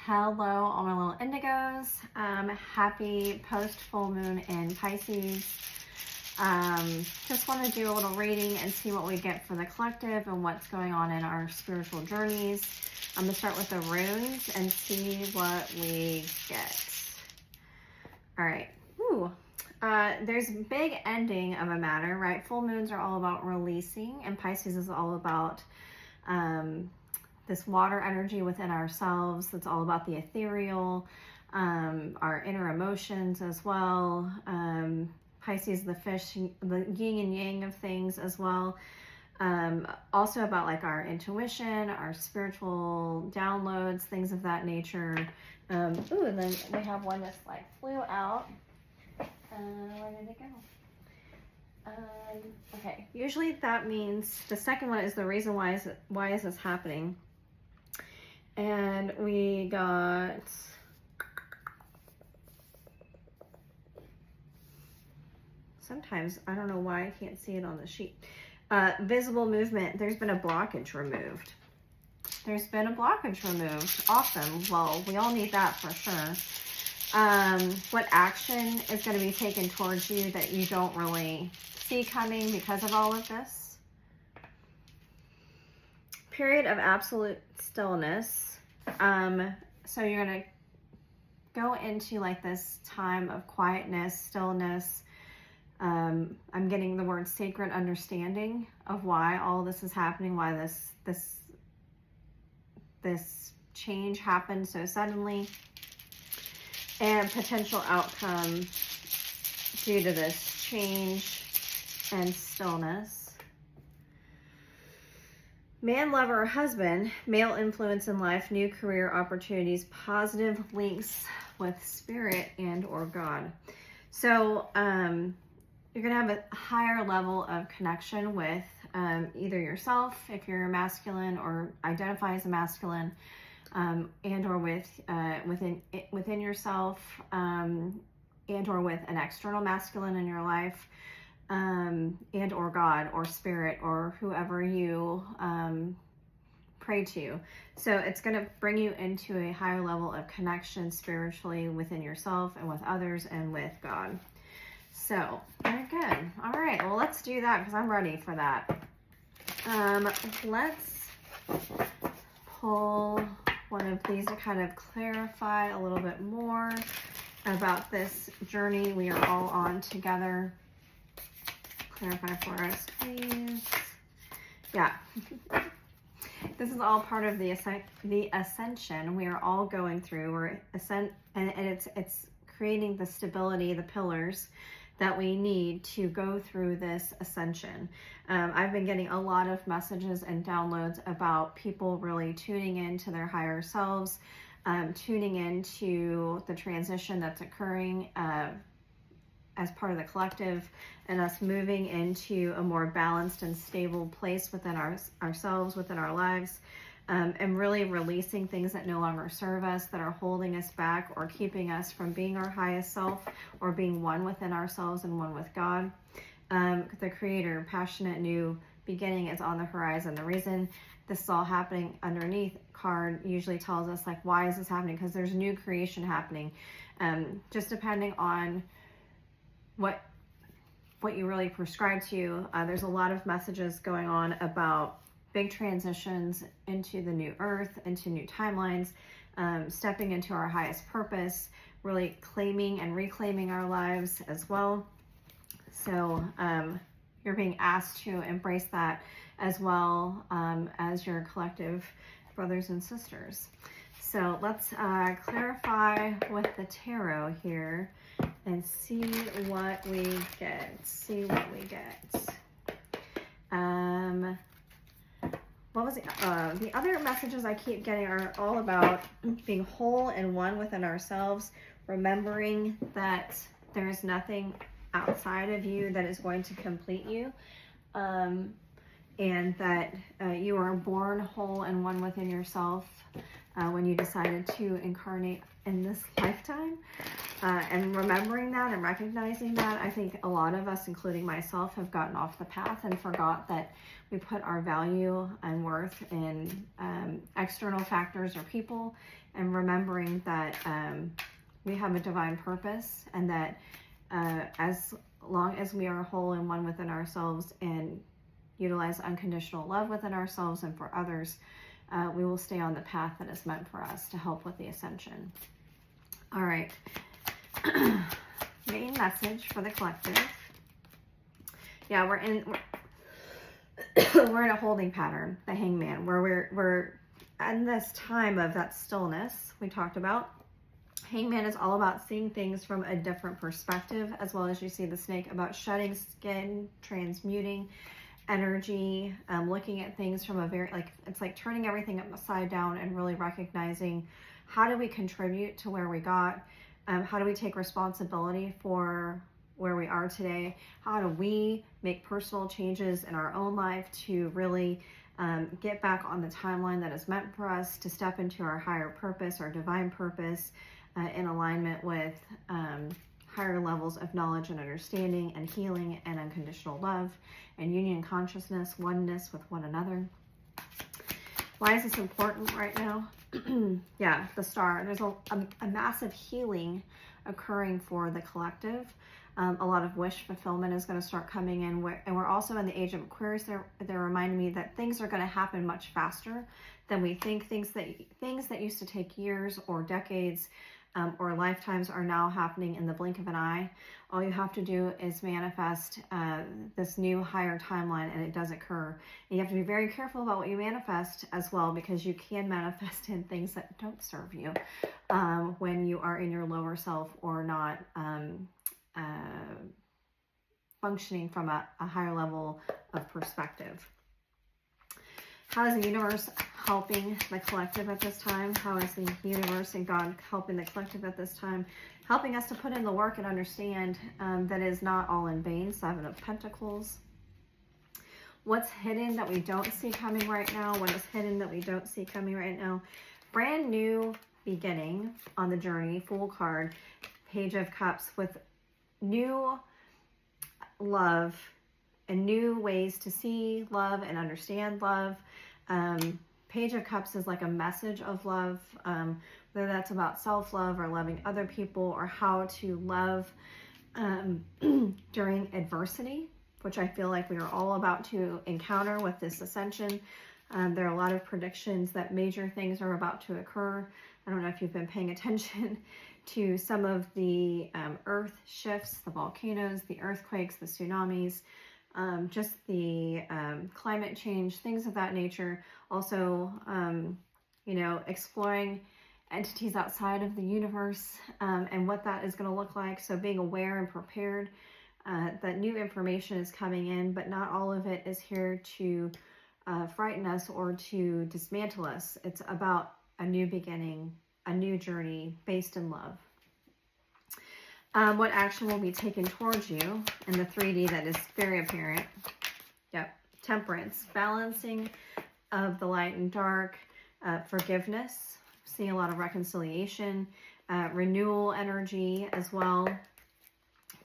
Hello, all my little indigos. Happy post full moon in Pisces. Just want to do a little reading and see what we get for the collective and what's going on in our spiritual journeys. I'm going to start with the runes and see what we get. All right. Ooh. There's a big ending of a matter, right? Full moons are all about releasing, and Pisces is all about this water energy within ourselves. That's all about the ethereal, our inner emotions as well. Pisces, the fish, the yin and yang of things as well. Also about like our intuition, our spiritual downloads, things of that nature. And then we have one that's like flew out. Where did it go? Okay, usually that means the second one is the reason why is this happening. And we got sometimes I don't know why I can't see it on the sheet. Visible movement. There's been a blockage removed. There's been a blockage removed. Awesome. Well, we all need that for sure. What action is going to be taken towards you that you don't really see coming because of all of this? Period of absolute stillness. So you're going to go into like this time of quietness, stillness. I'm getting the word sacred understanding of why all this is happening, why this change happened so suddenly, and potential outcome due to this change and stillness. Man, lover, or husband, male influence in life, new career opportunities, positive links with spirit and or God. So you're going to have a higher level of connection with either yourself, if you're masculine or identify as a masculine, and or with within yourself, and or with an external masculine in your life, and or God or spirit or whoever you pray to. So it's going to bring you into a higher level of connection spiritually within yourself and with others and with God. So very good. All right, well, let's do that because I'm ready for that. Let's pull one of these to kind of clarify a little bit more about this journey we are all on together. Clarify for us, please. Yeah. This is all part of the ascension we are all going through. We're and it's creating the stability, the pillars that we need to go through this ascension. I've been getting a lot of messages and downloads about people really tuning into their higher selves, tuning into the transition that's occurring as part of the collective, and us moving into a more balanced and stable place within ourselves, within our lives, and really releasing things that no longer serve us, that are holding us back or keeping us from being our highest self or being one within ourselves and one with God. The creator, passionate new beginning is on the horizon. The reason this is all happening underneath card usually tells us like, why is this happening? Because there's new creation happening. Just depending on what you really prescribe to. There's a lot of messages going on about big transitions into the new earth, into new timelines, stepping into our highest purpose, really claiming and reclaiming our lives as well. So you're being asked to embrace that as well as your collective brothers and sisters. So let's clarify with the tarot here and see what we get. What was the other messages I keep getting are all about being whole and one within ourselves, remembering that there is nothing outside of you that is going to complete you, and that you are born whole and one within yourself when you decided to incarnate in this lifetime. And remembering that and recognizing that, I think a lot of us, including myself, have gotten off the path and forgot that we put our value and worth in external factors or people, and remembering that we have a divine purpose, and that as long as we are whole and one within ourselves and utilize unconditional love within ourselves and for others, we will stay on the path that is meant for us to help with the ascension. All right. Main message for the collective. Yeah, we're in a holding pattern, the Hangman, where we're in this time of that stillness we talked about. Hangman is all about seeing things from a different perspective, as well as you see the snake about shedding skin, transmuting energy, looking at things from a very, like, it's like turning everything upside down and really recognizing, how do we contribute to where we got? How do we take responsibility for where we are today? How do we make personal changes in our own life to really get back on the timeline that is meant for us, to step into our higher purpose, our divine purpose, in alignment with higher levels of knowledge and understanding and healing and unconditional love and union consciousness, oneness with one another. Why is this important right now? Yeah, the star. There's a massive healing occurring for the collective. A lot of wish fulfillment is going to start coming in, and we're also in the age of Aquarius. They're reminding me that things are going to happen much faster than we think. Things that used to take years or decades or lifetimes are now happening in the blink of an eye. All you have to do is manifest this new higher timeline, and it does occur. And you have to be very careful about what you manifest as well, because you can manifest in things that don't serve you when you are in your lower self or not functioning from a higher level of perspective. How is the universe helping the collective at this time? How is the universe and God helping the collective at this time? Helping us to put in the work and understand that it is not all in vain. Seven of Pentacles. What's hidden that we don't see coming right now? What is hidden that we don't see coming right now? Brand new beginning on the journey. Fool card. Page of Cups with new love and new ways to see love and understand love. Page of Cups is like a message of love, whether that's about self-love or loving other people, or how to love during adversity, which I feel like we are all about to encounter with this ascension. There are a lot of predictions that major things are about to occur. I don't know if you've been paying attention to some of the earth shifts, the volcanoes, the earthquakes, the tsunamis, just the climate change, things of that nature. Also, you know, exploring entities outside of the universe and what that is going to look like. So being aware and prepared that new information is coming in, but not all of it is here to frighten us or to dismantle us. It's about a new beginning, a new journey based in love. What action will be taken towards you in the 3D that is very apparent? Yep. Temperance, balancing of the light and dark, forgiveness, seeing a lot of reconciliation, renewal energy as well.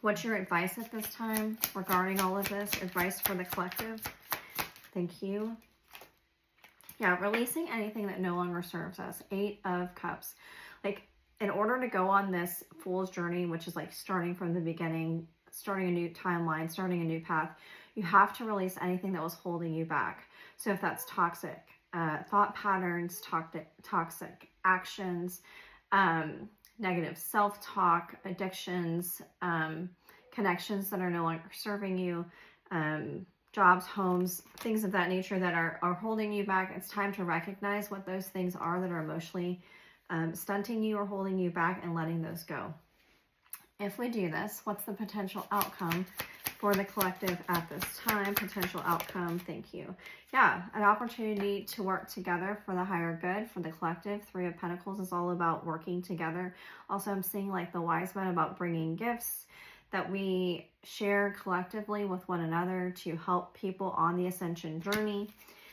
What's your advice at this time regarding all of this? Advice for the collective? Thank you. Yeah, releasing anything that no longer serves us. 8 of Cups. Like, in order to go on this fool's journey, which is like starting from the beginning, starting a new timeline, starting a new path, you have to release anything that was holding you back. So if that's toxic thought patterns, toxic actions, negative self-talk, addictions, connections that are no longer serving you, jobs, homes, things of that nature that are holding you back, it's time to recognize what those things are that are emotionally stunting you or holding you back, and letting those go. If we do this, what's the potential outcome for the collective at this time? Potential outcome, thank you. Yeah, an opportunity to work together for the higher good for the collective. 3 of Pentacles is all about working together. Also, I'm seeing like the wise men about bringing gifts that we share collectively with one another to help people on the ascension journey.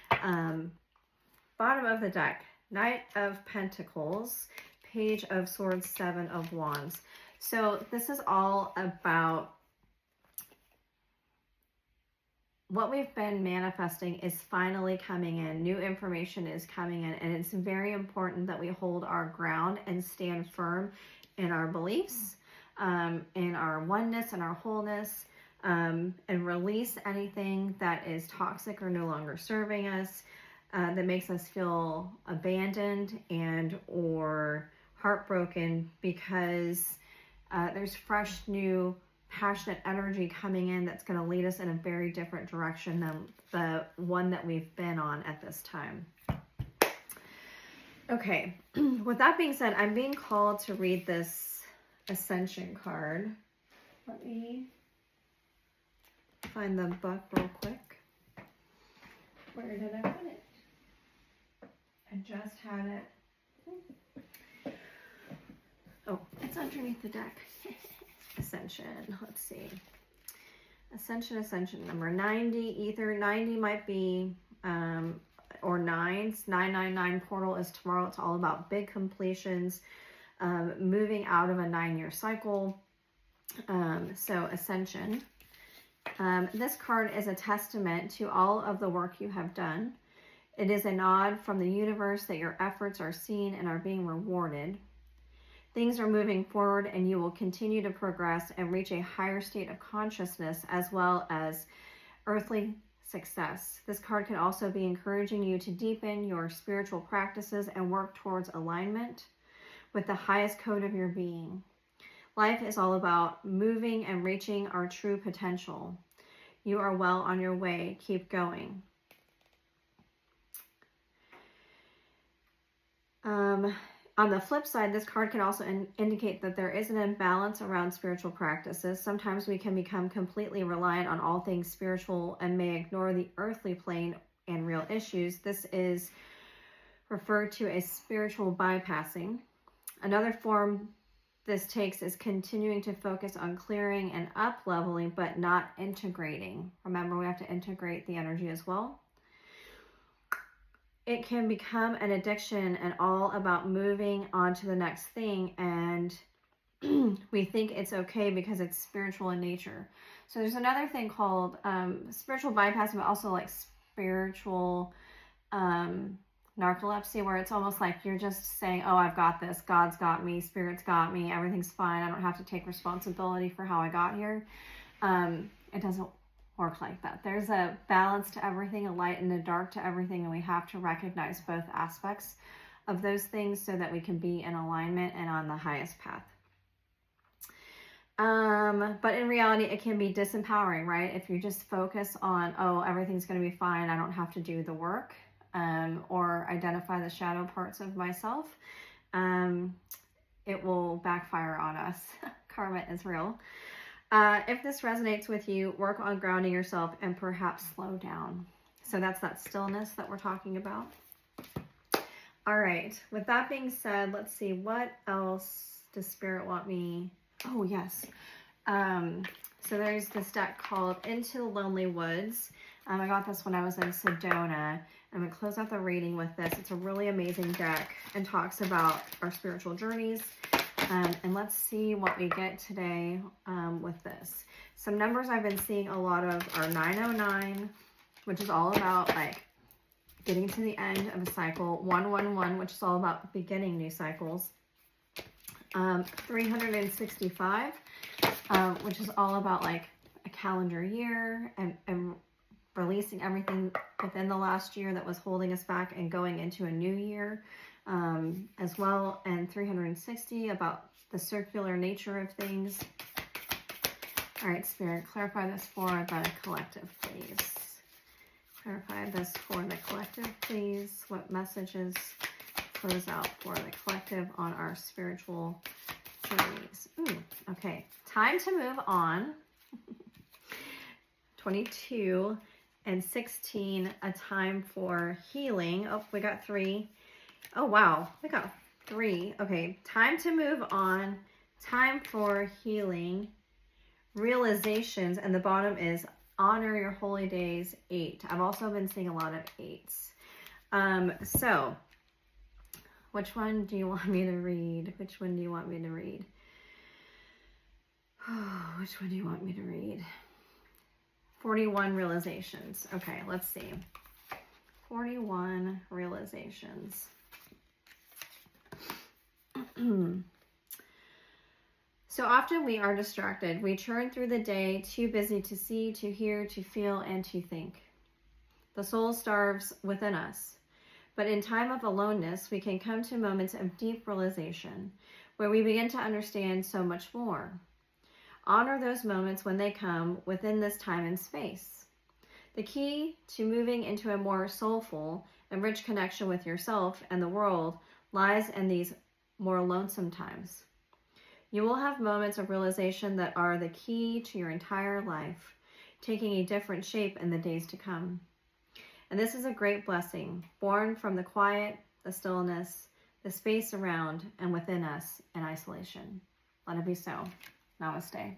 Bottom of the deck, Knight of Pentacles, Page of Swords, 7 of Wands. So this is all about what we've been manifesting is finally coming in. New information is coming in, and it's very important that we hold our ground and stand firm in our beliefs, in our oneness and our wholeness, and release anything that is toxic or no longer serving us, that makes us feel abandoned and or heartbroken, because there's fresh, new, passionate energy coming in that's going to lead us in a very different direction than the one that we've been on at this time. Okay, with that being said, I'm being called to read this Ascension card. Let me find the book real quick. Where did I put it? I just had it. Oh, it's underneath the deck. Ascension, let's see. Ascension number 90, ether 90 might be, or 9s. 999 portal is tomorrow. It's all about big completions, moving out of a 9-year cycle. So Ascension. This card is a testament to all of the work you have done. It is a nod from the universe that your efforts are seen and are being rewarded. Things are moving forward, and you will continue to progress and reach a higher state of consciousness as well as earthly success. This card can also be encouraging you to deepen your spiritual practices and work towards alignment with the highest code of your being. Life is all about moving and reaching our true potential. You are well on your way. Keep going. On the flip side, this card can also indicate that there is an imbalance around spiritual practices. Sometimes we can become completely reliant on all things spiritual and may ignore the earthly plane and real issues. This is referred to as spiritual bypassing. Another form this takes is continuing to focus on clearing and up-leveling, but not integrating. Remember, we have to integrate the energy as well. It can become an addiction and all about moving on to the next thing, and we think it's okay because it's spiritual in nature. So there's another thing called spiritual bypassing, but also like spiritual narcolepsy, where it's almost like you're just saying, oh, I've got this, God's got me, Spirit's got me, everything's fine, I don't have to take responsibility for how I got here. It doesn't work like that. There's a balance to everything, a light and a dark to everything, and we have to recognize both aspects of those things so that we can be in alignment and on the highest path. But in reality, it can be disempowering, right? If you just focus on, oh, everything's going to be fine, I don't have to do the work, or identify the shadow parts of myself, it will backfire on us. Karma is real. If this resonates with you, work on grounding yourself and perhaps slow down. So that's that stillness that we're talking about. All right. With that being said, let's see, what else does Spirit want me? Oh, yes. So there's this deck called Into the Lonely Woods. I got this when I was in Sedona. I'm going to close out the reading with this. It's a really amazing deck and talks about our spiritual journeys. And let's see what we get today with this. Some numbers I've been seeing a lot of are 909, which is all about like getting to the end of a cycle. 111, which is all about beginning new cycles. 365, which is all about like a calendar year and releasing everything within the last year that was holding us back and going into a new year. As well, and 360 about the circular nature of things. All right, Spirit, clarify this for the collective, please. Clarify this for the collective, please. What messages close out for the collective on our spiritual journeys? Ooh, okay, time to move on. 22 and 16, a time for healing. Oh, we got 3. Oh, wow. We got 3. Okay. Time to move on. Time for healing. Realizations. And the bottom is honor your holy days, 8. I've also been seeing a lot of 8s. So which one do you want me to read? Which one do you want me to read? Oh, which one do you want me to read? 41 realizations. Okay, let's see. 41 realizations. So often we are distracted. We churn through the day, too busy to see, to hear, to feel, and to think. The soul starves within us. But in time of aloneness, we can come to moments of deep realization where we begin to understand so much more. Honor those moments when they come within this time and space. The key to moving into a more soulful and rich connection with yourself and the world lies in these more lonesome times. You will have moments of realization that are the key to your entire life, taking a different shape in the days to come. And this is a great blessing, born from the quiet, the stillness, the space around and within us in isolation. Let it be so. Namaste.